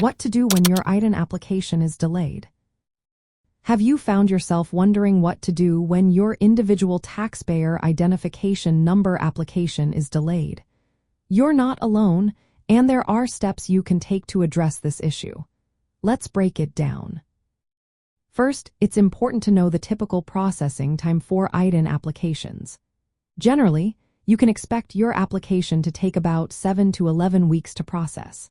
What to do when your ITIN application is delayed. Have you found yourself wondering what to do when your individual taxpayer identification number application is delayed? You're not alone, and there are steps you can take to address this issue. Let's break it down. First, it's important to know the typical processing time for ITIN applications. Generally, you can expect your application to take about 7 to 11 weeks to process.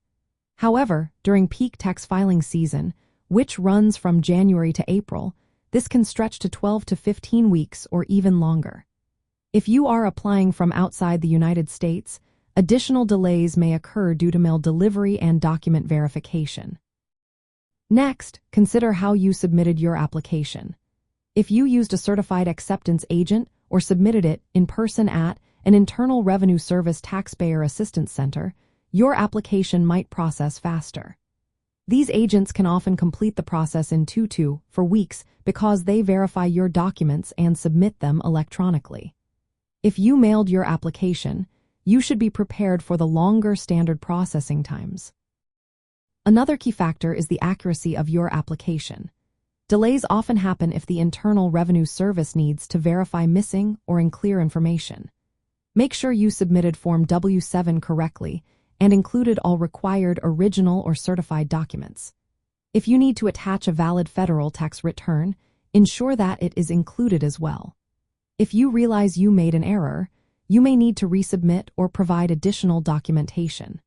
However, during peak tax filing season, which runs from January to April, this can stretch to 12 to 15 weeks or even longer. If you are applying from outside the United States, additional delays may occur due to mail delivery and document verification. Next, consider how you submitted your application. If you used a certified acceptance agent or submitted it in person at an Internal Revenue Service Taxpayer Assistance Center, your application might process faster. These agents can often complete the process in 2 to 4 weeks because they verify your documents and submit them electronically. If you mailed your application, you should be prepared for the longer standard processing times. Another key factor is the accuracy of your application. Delays often happen if the Internal Revenue Service needs to verify missing or unclear information. Make sure you submitted Form W-7 correctly and included all required original or certified documents. If you need to attach a valid federal tax return, ensure that it is included as well. If you realize you made an error, you may need to resubmit or provide additional documentation.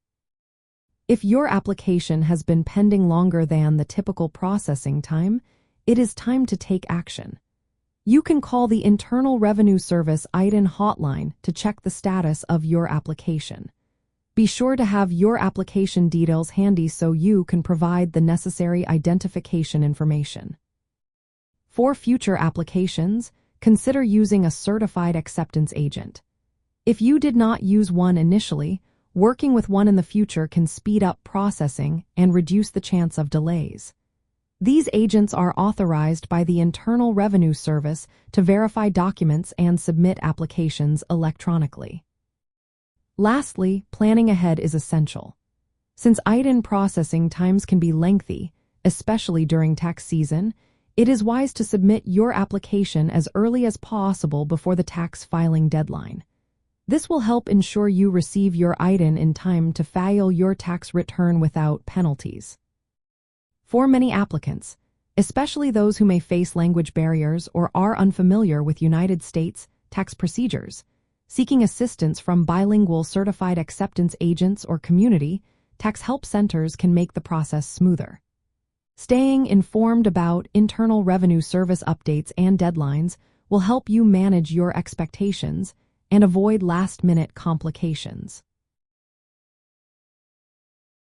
If your application has been pending longer than the typical processing time, it is time to take action. You can call the Internal Revenue Service ITIN hotline to check the status of your application. Be sure to have your application details handy so you can provide the necessary identification information. For future applications, consider using a certified acceptance agent. If you did not use one initially, working with one in the future can speed up processing and reduce the chance of delays. These agents are authorized by the Internal Revenue Service to verify documents and submit applications electronically. Lastly, planning ahead is essential. Since ITIN processing times can be lengthy, especially during tax season, it is wise to submit your application as early as possible before the tax filing deadline. This will help ensure you receive your ITIN in time to file your tax return without penalties. For many applicants, especially those who may face language barriers or are unfamiliar with United States tax procedures, seeking assistance from bilingual certified acceptance agents or community tax help centers can make the process smoother. Staying informed about Internal Revenue Service updates and deadlines will help you manage your expectations and avoid last-minute complications.